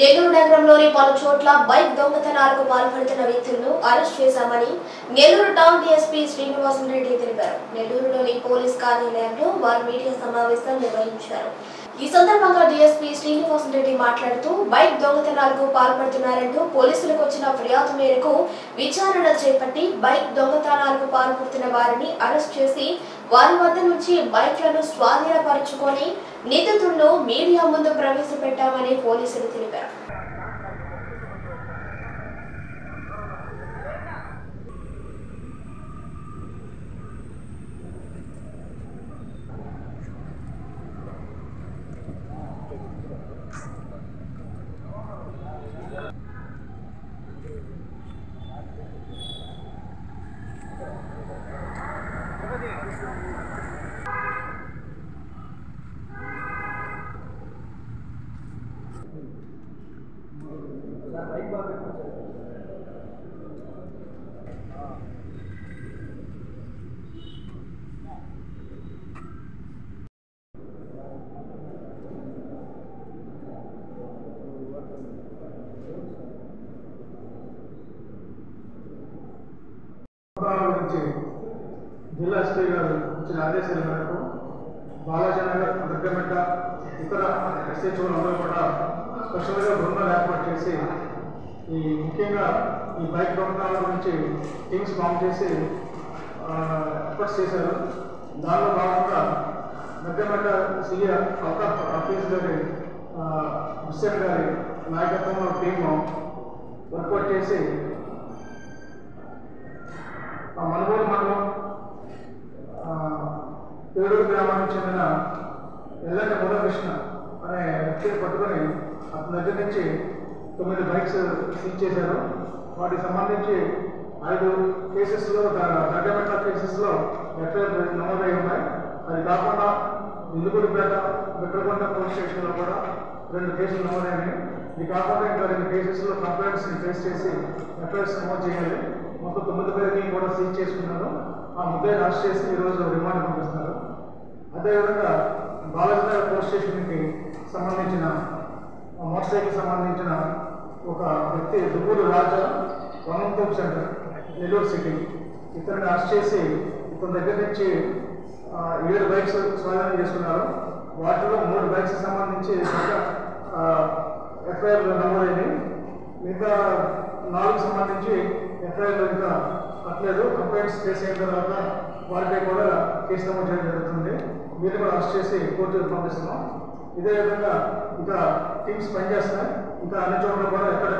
నెల్లూరు నగరంలోని పలు చోట్ల బైక్ దొంగతనాలకు పాల్పడుతున్న వ్యక్తులను అరెస్ట్ చేశామని నెల్లూరు టౌన్ డీఎస్పీ శ్రీనివాసరెడ్డి తెలిపారు. నెల్లూరులోని పోలీస్ కార్యాలయంలో వారు మీడియా సమావేశం నిర్వహించారు. ఈ సందర్భంగా డీఎస్పీ శ్రీనివాసరెడ్డి మాట్లాడుతూ బైక్ దొంగతనాలకు పాల్పడుతున్నారంటూ పోలీసులకు వచ్చిన ఫిర్యాదు మేరకు విచారణ చేపట్టి బైక్ దొంగతనాలకు పాల్పడుతున్న వారిని అరెస్ట్ చేసి వారి వద్ద నుంచి బైక్లను స్వాధీనపరుచుకొని నిందితులను మీడియా ముందు ప్రవేశపెట్టామని పోలీసులు తెలిపారు. జిల్లా ఎస్పీ గారు ఇచ్చిన ఆదేశాల మేరకు బాలాజీనగర్, దగ్గరమెట్ట, ఇతర ఎస్హెచ్ఓలు అందరూ కూడా స్పెషల్గా బృందాలు ఏర్పాటు చేసి ముఖ్యంగా ఈ బైక్ దొంగతనాల గురించి టీమ్స్ ఫామ్ చేసి ఎఫర్ట్స్ చేశారు. దానిలో భాగంగా దగ్గరమెట్ట సీఏ అల్తాఫ్ ఆఫీస్ గారి హుస్సేన్ గారి నాయకత్వంలో టీము వర్కౌట్ చేసి మనుగోలు మండలం పేరూరు గ్రామానికి చెందిన ఎల్లంటి మురకృష్ణ అనే వ్యక్తిని పట్టుకొని అతని దగ్గర నుంచి 9 బైక్స్ సీజ్ చేశారు. వాటికి సంబంధించి 5 కేసెస్లో దగ్గరమెట్ట కేసెస్లో ఎఫ్ఐఆర్ నమోదై ఉన్నాయి. అది కాకుండా ఇందుకూరుపేట, బిట్రకొండ పోలీస్ స్టేషన్లో కూడా 2 కేసులు నమోదైనాయి. ఇది కాకుండా ఇంకా 2 కేసెస్లో కంప్లైంట్స్ని ఫేస్ చేసి ఎఫ్ఐఆర్స్ నమోదు చేయాలి. మొత్తం 9 పేరుని కూడా సీజ్ చేసుకున్నారు. ఆ ముద్దాయిని అరెస్ట్ చేసి ఈరోజు రిమాండ్ పంపిస్తున్నారు. అదేవిధంగా బాలాజీనగర్ పోలీస్ స్టేషన్కి సంబంధించిన మోటార్ సైకిల్ సంబంధించిన ఒక వ్యక్తి దుబ్బూరు రాజా, వనంతోప్ సెంటర్, నెల్లూరు సిటీ, ఇతన్ని అరెస్ట్ చేసి ఇతని దగ్గర నుంచి 7 బైక్స్ స్వాధీనం చేసుకున్నారు. వాటిలో 3 బైక్స్ సంబంధించి ఎఫ్ఐఆర్లు నమోదైనాయి. మిగతా 4 సంబంధించి ఎఫ్ఐఆర్లు ఇంకా కట్టలేదు. కంప్లైంట్స్ చేసిన తర్వాత వారిపై కూడా కేసు నమోదు చేయడం జరుగుతుంది. మీరు కూడా అరెస్ట్ చేసి కోర్టుకు పంపిస్తున్నాం. ఇదే విధంగా ఇంకా టీమ్స్ పనిచేస్తున్నాయి. ఇంకా అన్ని చోట్ల కూడా ఎక్కడ